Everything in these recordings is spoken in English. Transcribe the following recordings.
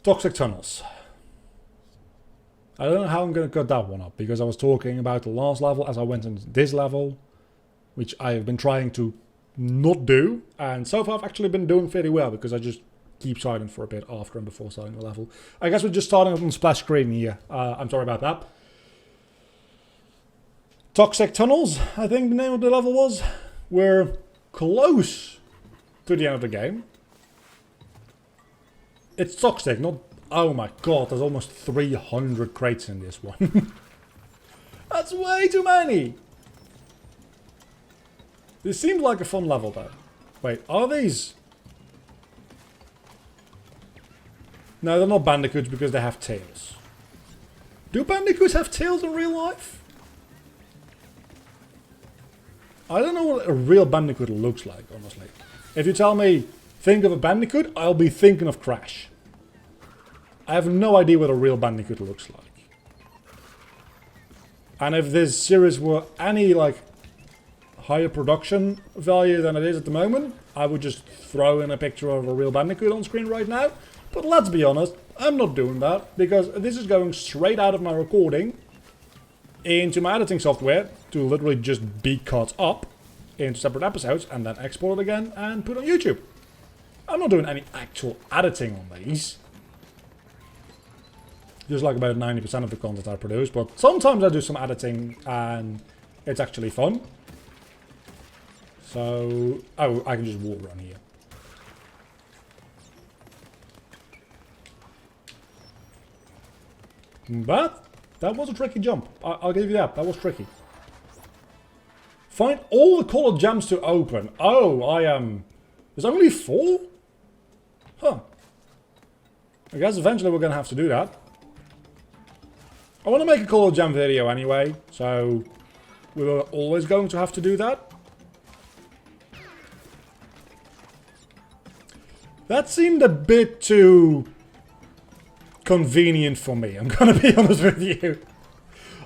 Toxic tunnels. I don't know how I'm going to cut that one up, because I was talking about the last level as I went into this level, which I have been trying to not do, and so far I've actually been doing fairly well, because I just keep silent for a bit after and before starting the level. I guess we're just starting on the splash screen here. I'm sorry about that. Toxic tunnels, I think the name of the level was. We're close to the end of the game. It's toxic, not... Oh my god, there's almost 300 crates in this one. That's way too many! This seemed like a fun level though. Wait, are these... No, they're not bandicoots because they have tails. Do bandicoots have tails in real life? I don't know what a real bandicoot looks like, honestly. If you tell me, think of a bandicoot, I'll be thinking of Crash. I have no idea what a real bandicoot looks like. And if this series were any, like, higher production value than it is at the moment, I would just throw in a picture of a real bandicoot on screen right now. But let's be honest, I'm not doing that, because this is going straight out of my recording into my editing software to literally just be cut up into separate episodes and then export it again and put on YouTube. I'm not doing any actual editing on these. Just like about 90% of the content I produce, but sometimes I do some editing and it's actually fun. So, oh, I can just walk around here. But that was a tricky jump. I'll give you that. That was tricky. Find all the colored gems to open. Oh, I am... There's only 4? Huh. I guess eventually we're going to have to do that. I want to make a colored gem video anyway, so we were always going to have to do that. That seemed a bit too convenient for me, I'm gonna be honest with you.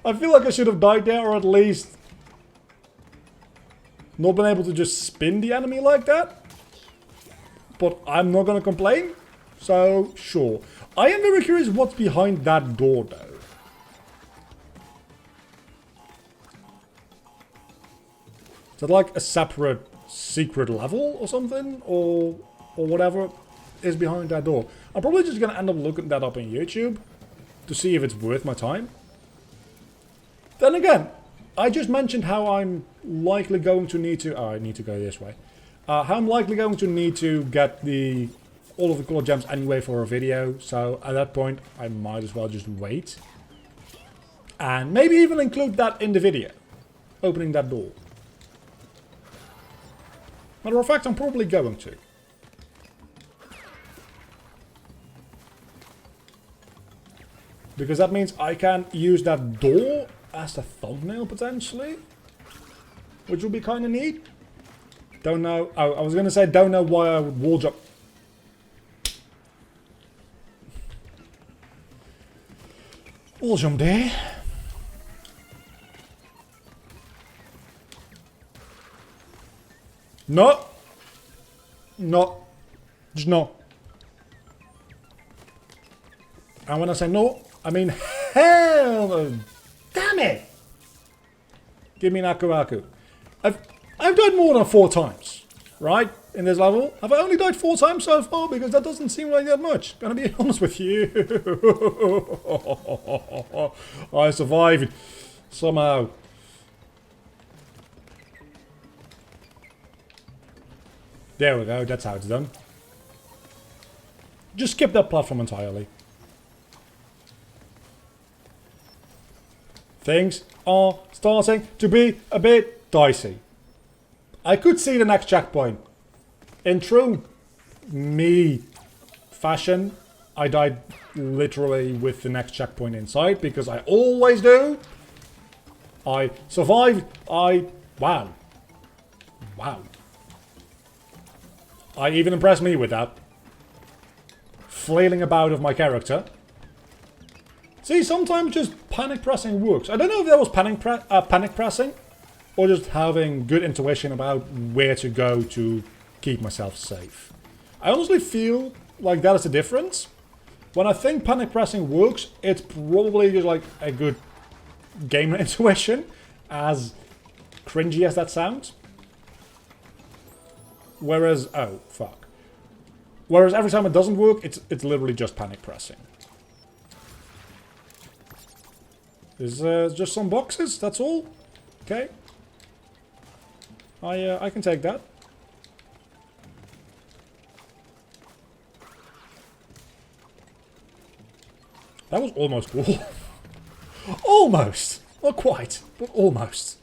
I feel like I should have died there, or at least not been able to just spin the enemy like that. But I'm not gonna complain, so sure. I am very curious what's behind that door though. Is that like a separate secret level or something? Or whatever is behind that door. I'm probably just going to end up looking that up on YouTube to see if it's worth my time. Then again, I just mentioned how I'm likely going to need to... Oh, I need to go this way. How I'm likely going to need to get all of the color gems anyway for a video. So at that point, I might as well just wait. And maybe even include that in the video. Opening that door. Matter of fact, I'm probably going to. Because that means I can use that door as a thumbnail, potentially. Which would be kind of neat. Don't know. Oh, I was going to say, don't know why I would wall jump. Wall jump there. No. No. Just no. And when I say no, I mean hell no. Damn it! Give me an Aku Aku. I've died more than 4 times, right? In this level. Have I only died 4 times so far? Because that doesn't seem like that much. Gonna be honest with you. I survived. Somehow. There we go, that's how it's done. Just skip that platform entirely. Things are starting to be a bit dicey. I could see the next checkpoint. In true me fashion, I died literally with the next checkpoint in sight, because I always do. I survived. Wow. Wow. I even impressed me with that. Flailing about of my character. See, sometimes just panic pressing works. I don't know if that was panic pressing, or just having good intuition about where to go to keep myself safe. I honestly feel like that is the difference. When I think panic pressing works, it's probably just like a good game intuition, as cringy as that sounds. Whereas, oh fuck. Whereas every time it doesn't work, it's literally just panic pressing. There's just some boxes, that's all. Okay. I can take that. That was almost cool. Almost! Not quite, but almost.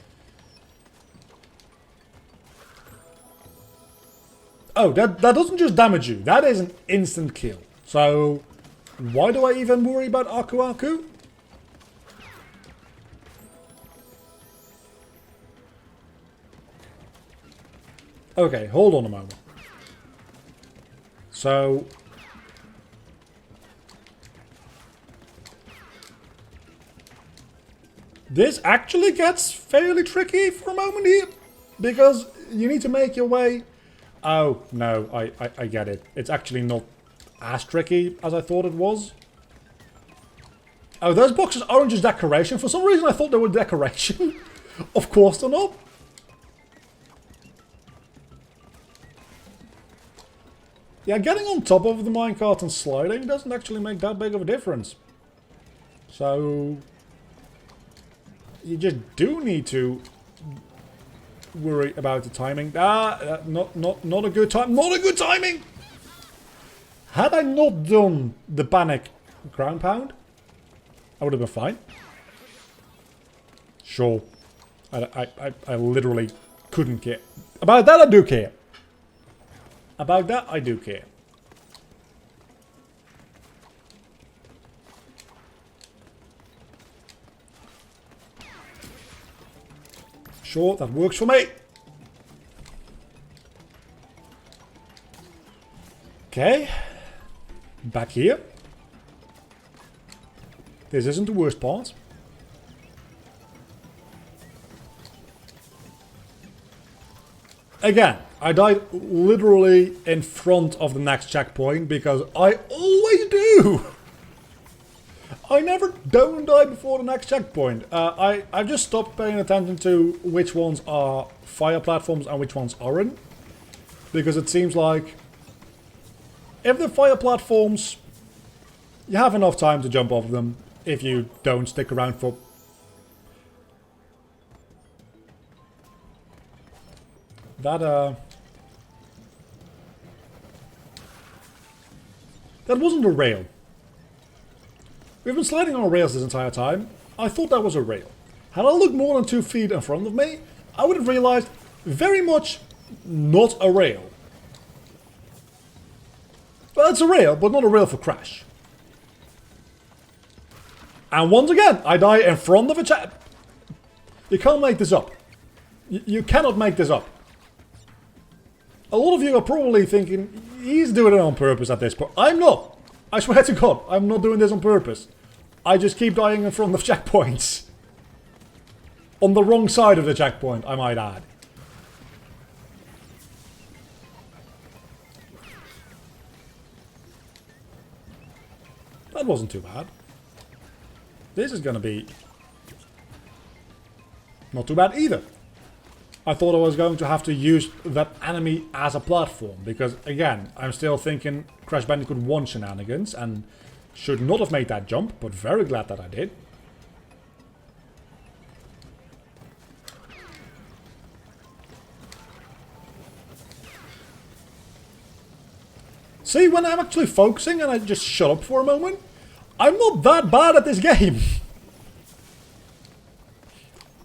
Oh, that doesn't just damage you. That is an instant kill. So, why do I even worry about Aku Aku? Okay, hold on a moment. So... this actually gets fairly tricky for a moment here. Because you need to make your way... oh, no, I get it. It's actually not as tricky as I thought it was. Oh, those boxes aren't just decoration. For some reason I thought they were decoration. Of course they're not. Yeah, getting on top of the minecart and sliding doesn't actually make that big of a difference. So... you just do need to worry about the timing. Not a good time. Not a good timing! Had I not done the panic ground pound, I would have been fine. Sure. I literally couldn't care. About that I do care. About that I do care. Sure, that works for me. Okay. Back here. This isn't the worst part. Again, I died literally in front of the next checkpoint because I always do. I never don't die before the next checkpoint. I've just stopped paying attention to which ones are fire platforms and which ones aren't. Because it seems like if they're fire platforms, you have enough time to jump off them if you don't stick around for... that wasn't a rail. We've been sliding on rails this entire time. I thought that was a rail. Had I looked more than 2 feet in front of me, I would have realized very much not a rail. Well, it's a rail, but not a rail for crash. And once again, I die in front of a chat. You can't make this up. You cannot make this up. A lot of you are probably thinking, he's doing it on purpose at this point. I'm not. I swear to God, I'm not doing this on purpose. I just keep dying in front of checkpoints. On the wrong side of the checkpoint, I might add. That wasn't too bad. This is gonna be not too bad either. I thought I was going to have to use that enemy as a platform, because again, I'm still thinking Crash Bandicoot 1 shenanigans, and should not have made that jump, but very glad that I did. See, when I'm actually focusing and I just shut up for a moment, I'm not that bad at this game.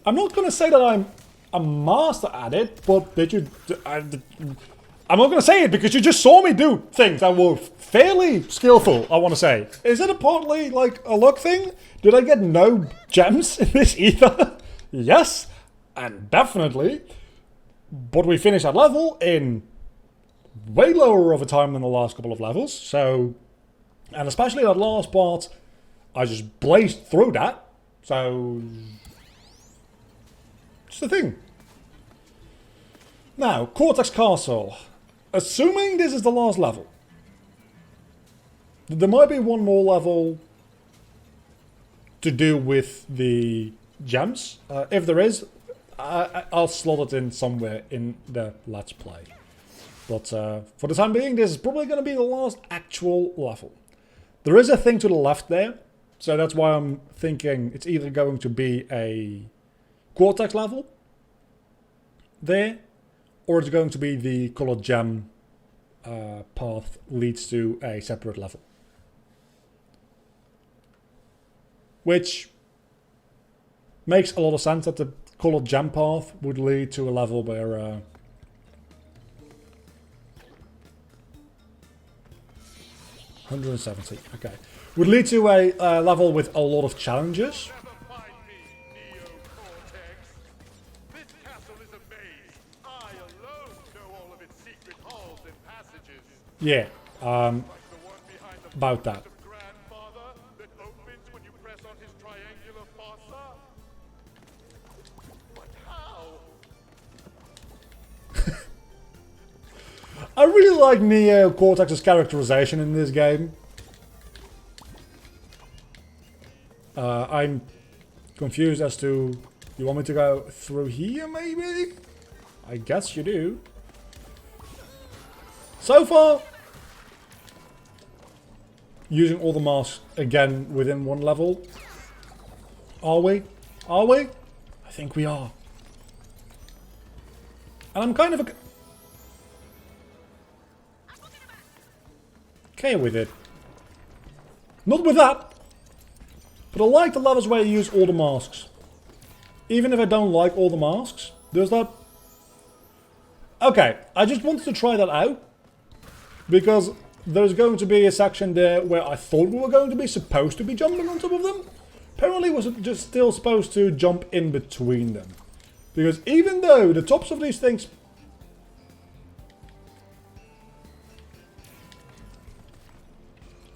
I'm not going to say that I'm a master at it, but did you... I'm not going to say it because you just saw me do things that were fairly skillful, I want to say. Is it a partly, like, a luck thing? Did I get no gems in this either? Yes, and definitely. But we finished that level in way lower of a time than the last couple of levels, so... and especially that last part, I just blazed through that, so... it's the thing. Now, Cortex Castle. Assuming this is the last level. There might be one more level to do with the gems. If there is, I'll slot it in somewhere in the Let's Play. But for the time being, this is probably going to be the last actual level. There is a thing to the left there, so that's why I'm thinking it's either going to be a Cortex level there, or it's going to be the colored gem path leads to a separate level. Which makes a lot of sense that the colored gem path would lead to a level where 170, okay. Would lead to a level with a lot of challenges. Yeah, about that. I really like Neo Cortex's characterization in this game. I'm confused as to... You want me to go through here, maybe? I guess you do. So far, using all the masks again within one level. Are we? Are we? I think we are. And I'm kind of okay with it. Not with that. But I like the levels where you use all the masks. Even if I don't like all the masks. There's that... Okay, I just wanted to try that out. Because there's going to be a section there where I thought we were going to be supposed to be jumping on top of them. Apparently was just still supposed to jump in between them. Because even though the tops of these things...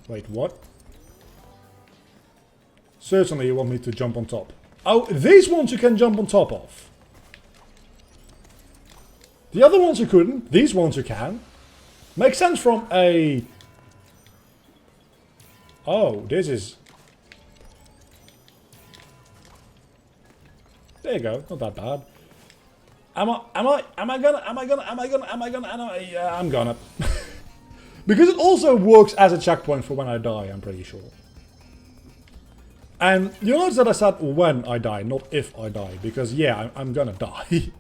Wait, what? Certainly you want me to jump on top. Oh, these ones you can jump on top of. The other ones you couldn't. These ones you can. Makes sense from a... Oh, this is... There you go, not that bad. Yeah, I'm gonna. Because it also works as a checkpoint for when I die, I'm pretty sure. And you notice that I said when I die, not if I die. Because yeah, I'm gonna die.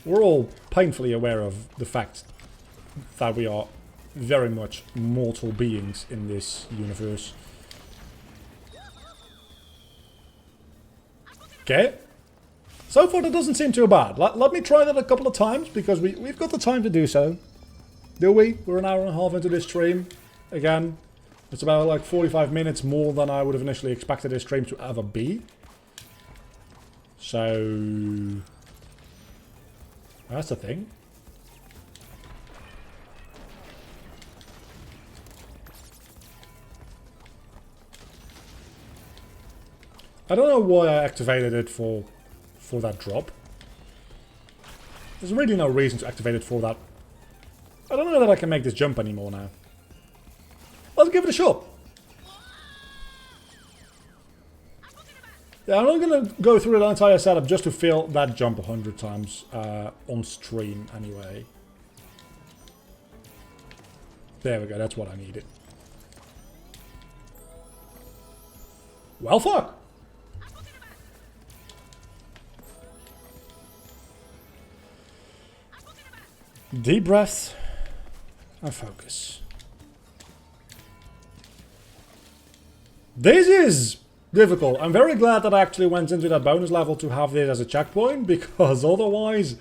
We're all painfully aware of the fact that we are very much mortal beings in this universe. Okay. So far that doesn't seem too bad. Let me try that a couple of times, because we've got the time to do so. Do we? We're an hour and a half into this stream. Again, it's about like 45 minutes more than I would have initially expected this stream to ever be. So... That's the thing. I don't know why I activated it for that drop. There's really no reason to activate it for that. I don't know that I can make this jump anymore now. Let's give it a shot. Yeah, I'm not going to go through the entire setup just to feel that jump 100 times on stream anyway. There we go, that's what I needed. Well, fuck! Deep breath and focus. This is difficult. I'm very glad that I actually went into that bonus level to have this as a checkpoint, because otherwise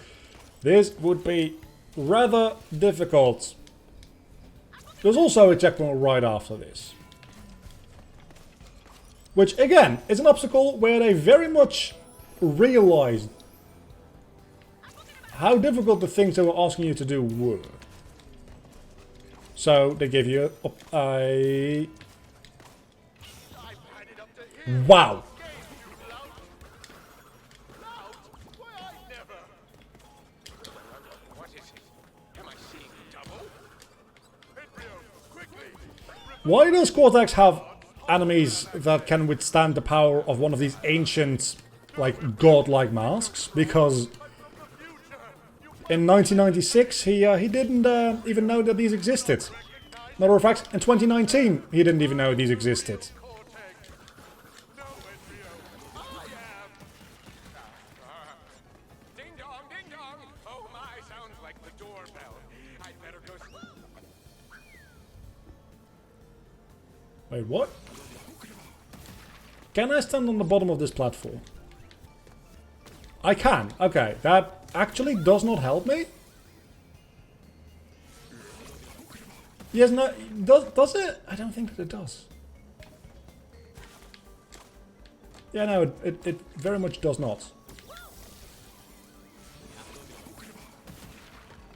this would be rather difficult. There's also a checkpoint right after this. Which again is an obstacle where they very much realized how difficult the things they were asking you to do were. So they give you a... Wow! Why does Cortex have enemies that can withstand the power of one of these ancient, like, godlike masks? Because in 1996, he didn't even know that these existed. Matter of fact, in 2019, he didn't even know these existed. Wait, what? Can I stand on the bottom of this platform? I can. Okay, that actually does not help me. Yes, no, does it? I don't think that it does. Yeah, no, it very much does not.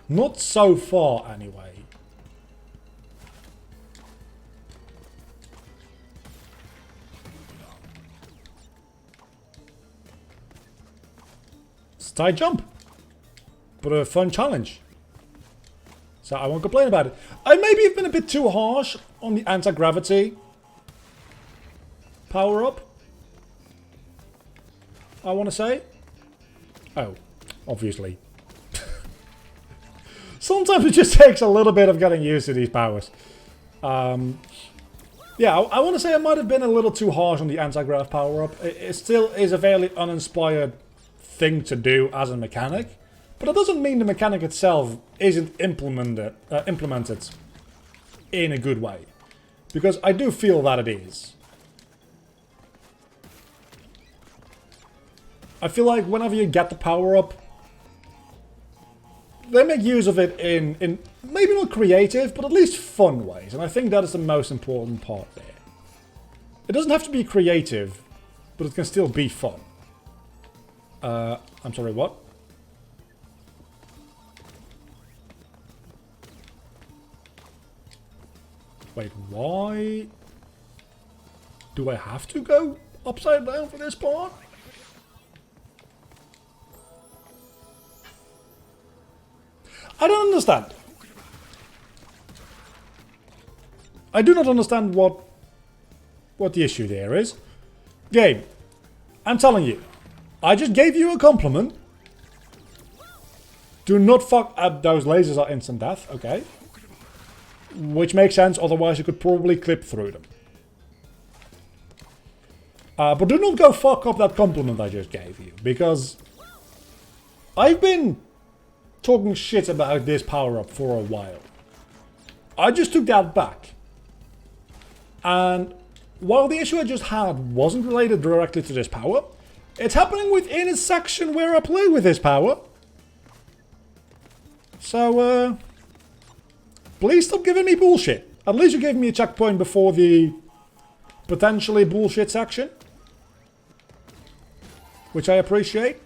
Not so far, anyway. It's a tight jump, but a fun challenge. So I won't complain about it. I maybe have been a bit too harsh on the anti-gravity power-up. I want to say. Oh, obviously. Sometimes it just takes a little bit of getting used to these powers. Yeah, I want to say I might have been a little too harsh on the anti-grav power-up. It still is a fairly uninspired thing to do as a mechanic. But it doesn't mean the mechanic itself isn't implemented in a good way. Because I do feel that it is. I feel like whenever you get the power-up, they make use of it in maybe not creative, but at least fun ways. And I think that is the most important part there. It doesn't have to be creative, but it can still be fun. I'm sorry, what? Wait, why do I have to go upside down for this part? I don't understand. I do not understand what the issue there is. Game, I'm telling you, I just gave you a compliment. Do not fuck up, those lasers are instant death, okay? Which makes sense, otherwise you could probably clip through them. But do not go fuck up that compliment I just gave you, because I've been talking shit about this power-up for a while. I just took that back. And while the issue I just had wasn't related directly to this power, it's happening within a section where I play with this power. So, please stop giving me bullshit. At least you gave me a checkpoint before the potentially bullshit section. Which I appreciate.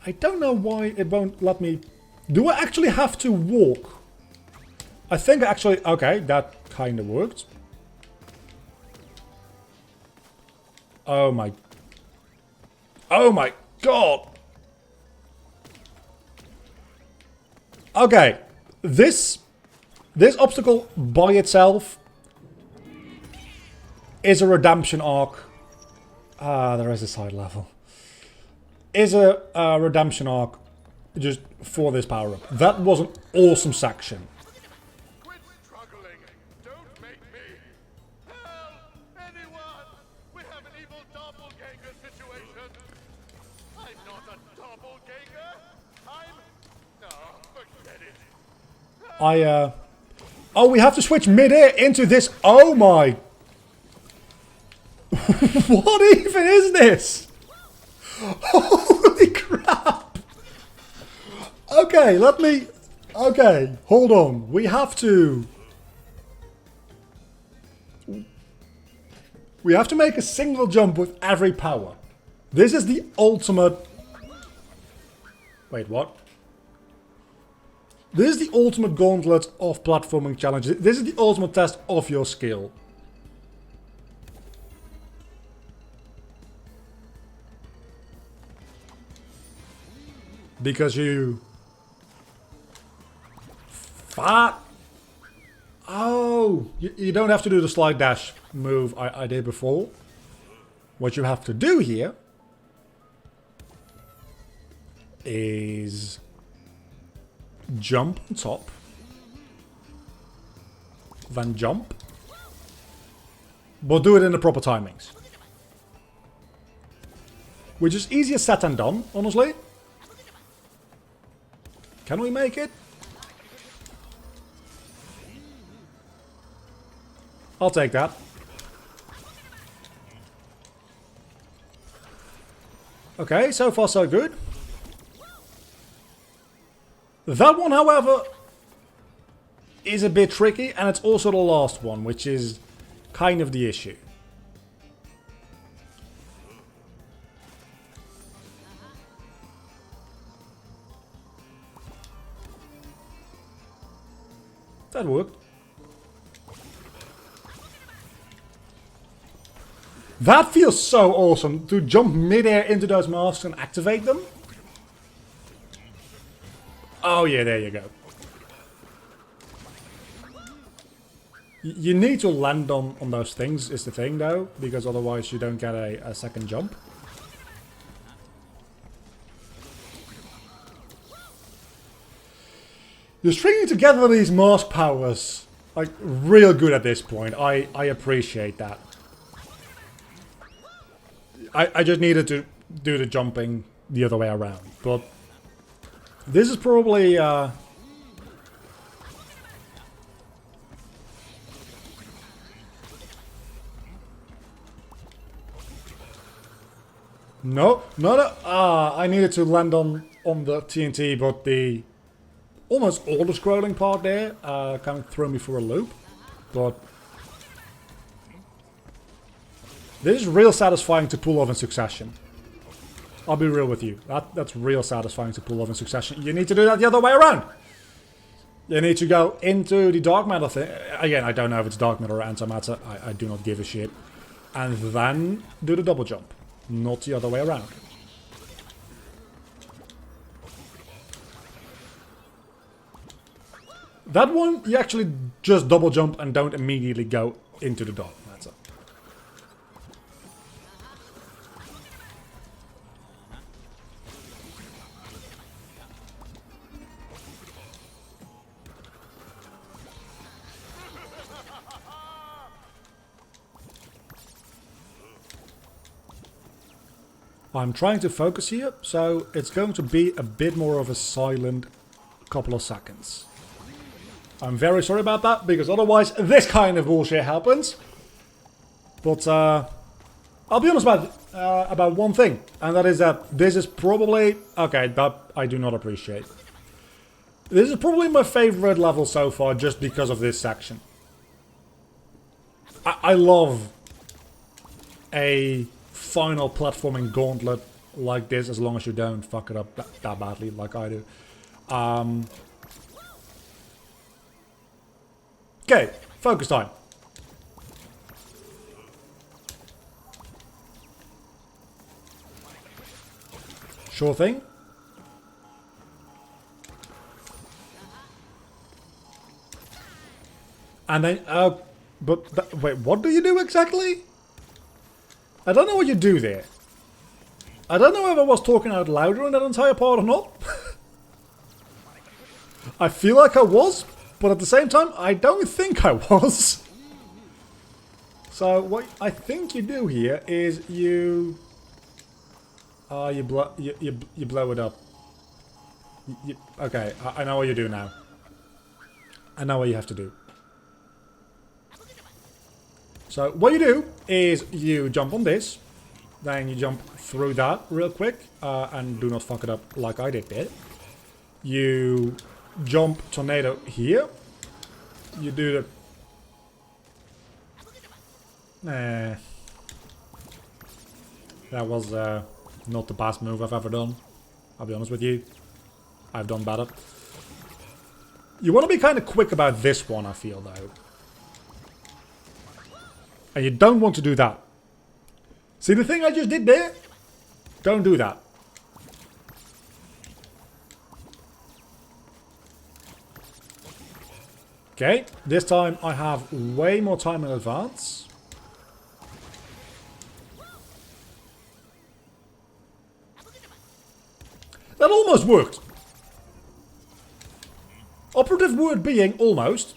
I don't know why it won't let me... Do I actually have to walk? I think actually... Okay, that kind of worked. Oh my... Oh my god! Okay, this obstacle by itself is a redemption arc. Ah, there is a side level. Is a redemption arc just for this power up. That was an awesome section. Quit struggling. Don't make me. Help! Anyone! We have an evil doppelganger situation. I'm not a doppelganger. No, forget it. Oh, we have to switch mid-air into this. Oh my. What even is this? Holy crap. Okay, let me... Okay, hold on. We have to... We have to make a single jump with every power. This is the ultimate... Wait, what? This is the ultimate gauntlet of platforming challenges. This is the ultimate test of your skill. Because you But... Oh, you don't have to do the slide dash move I did before. What you have to do here is jump on top, then jump, but do it in the proper timings. Which is easier said than done, honestly. Can we make it? I'll take that. Okay, so far so good. That one, however, is a bit tricky, and it's also the last one, which is kind of the issue. That worked. That feels so awesome, to jump mid-air into those masks and activate them. Oh yeah, there you go. You need to land on those things, is the thing though, because otherwise you don't get a second jump. You're stringing together these mask powers, like, real good at this point. I appreciate that. I just needed to do the jumping the other way around, but this is probably no, I needed to land on the TNT, but the almost all the scrolling part there kind of threw me for a loop, but this is real satisfying to pull off in succession. I'll be real with you. That's real satisfying to pull off in succession. You need to do that the other way around. You need to go into the dark matter thing. Again, I don't know if it's dark matter or antimatter. I do not give a shit. And then do the double jump. Not the other way around. That one, you actually just double jump and don't immediately go into the dark matter. I'm trying to focus here, so it's going to be a bit more of a silent couple of seconds. I'm very sorry about that, because otherwise this kind of bullshit happens. But I'll be honest about one thing, and that is that this is probably... Okay, that I do not appreciate. This is probably my favorite level so far, just because of this section. I love a final platforming gauntlet like this, as long as you don't fuck it up that badly like I do. Okay, focus time. Sure thing. And then, wait, what do you do exactly? I don't know what you do there. I don't know if I was talking out louder in that entire part or not. I feel like I was, but at the same time, I don't think I was. So what I think you do here is you blow it up. Okay, I know what you do now. I know what you have to do. So what you do is you jump on this, then you jump through that real quick, and do not fuck it up like I did there. You jump tornado here. You do the... That was not the best move I've ever done. I'll be honest with you. I've done better. You want to be kind of quick about this one, I feel, though. And you don't want to do that. See the thing I just did there? Don't do that. Okay, this time I have way more time in advance. That almost worked. Operative word being almost.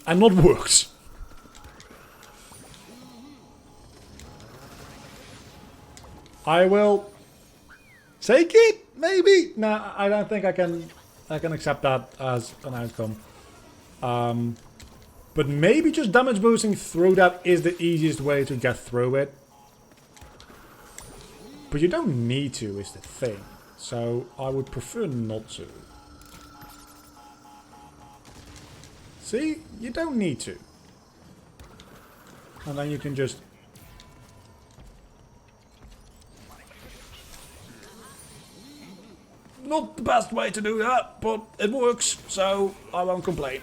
And not worked. I will take it, maybe? Nah, I don't think I can accept that as an outcome. But maybe just damage boosting through that is the easiest way to get through it. But you don't need to, is the thing. So I would prefer not to. See? You don't need to. And then you can just... Not the best way to do that, but it works, so I won't complain.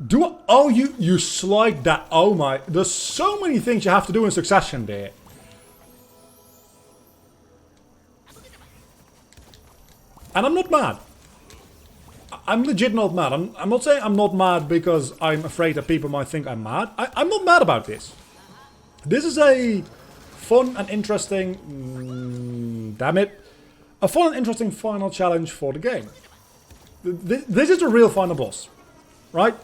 Do I, oh, you slide that. Oh my. There's so many things you have to do in succession there. And I'm not mad. I'm legit not mad. I'm not saying I'm not mad because I'm afraid that people might think I'm mad. I'm not mad about this. This is a fun and interesting... damn it. A fun and interesting final challenge for the game. This is the real final boss. Right?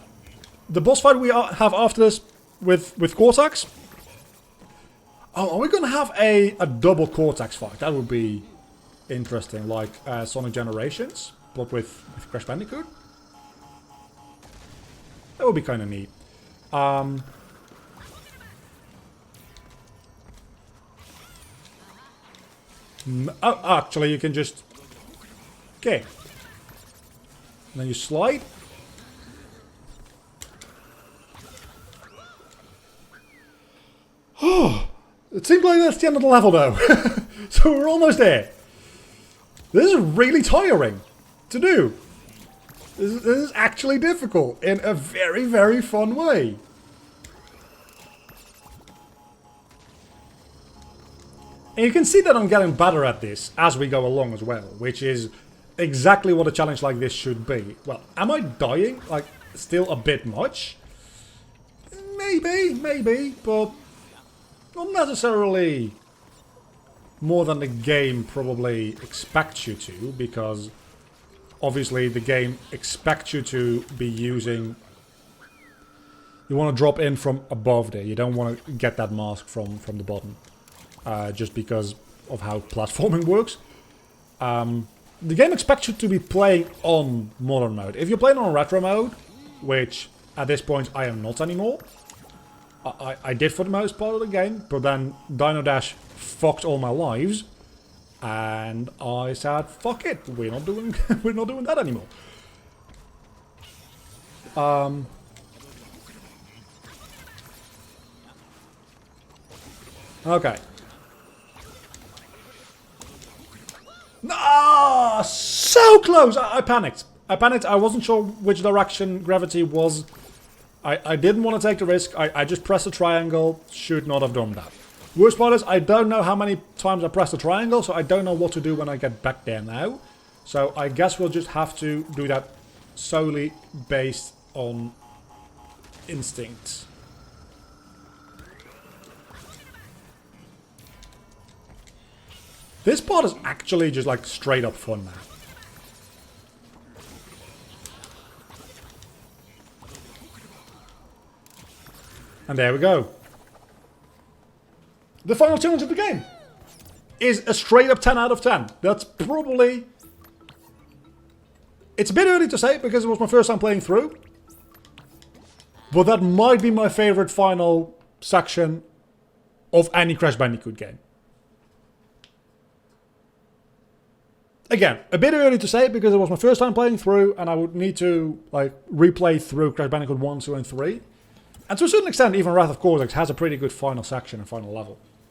The boss fight we have after this with Cortex. Oh, are we going to have a double Cortex fight? That would be interesting. Like Sonic Generations, but with Crash Bandicoot. That would be kind of neat. Oh, actually, you can just... Okay. And then you slide. Oh, it seems like that's the end of the level though. So we're almost there. This is really tiring to do. This is actually difficult in a very, very fun way. And you can see that I'm getting better at this as we go along as well, which is exactly what a challenge like this should be. Well, am I dying? Like, still a bit much? Maybe, but not necessarily more than the game probably expects you to, because obviously the game expects you to be using... You want to drop in from above there, you don't want to get that mask from the bottom. Just because of how platforming works. The game expects you to be playing on modern mode. If you're playing on retro mode, which at this point I am not anymore. I did for the most part of the game, but then Dino Dash fucked all my lives, and I said, "Fuck it, we're not doing that anymore." Okay. Ah, so close! I panicked. I wasn't sure which direction gravity was. I didn't want to take the risk. I just pressed the triangle. Should not have done that. Worst part is, I don't know how many times I pressed the triangle, so I don't know what to do when I get back there now. So I guess we'll just have to do that solely based on instinct. This part is actually just like straight up fun now. And there we go. The final challenge of the game is a straight up 10 out of 10. That's probably... It's a bit early to say because it was my first time playing through. But that might be my favorite final section of any Crash Bandicoot game. Again, a bit early to say because it was my first time playing through and I would need to like replay through Crash Bandicoot 1, 2 and 3. And to a certain extent, even Wrath of Cortex has a pretty good final section and final level.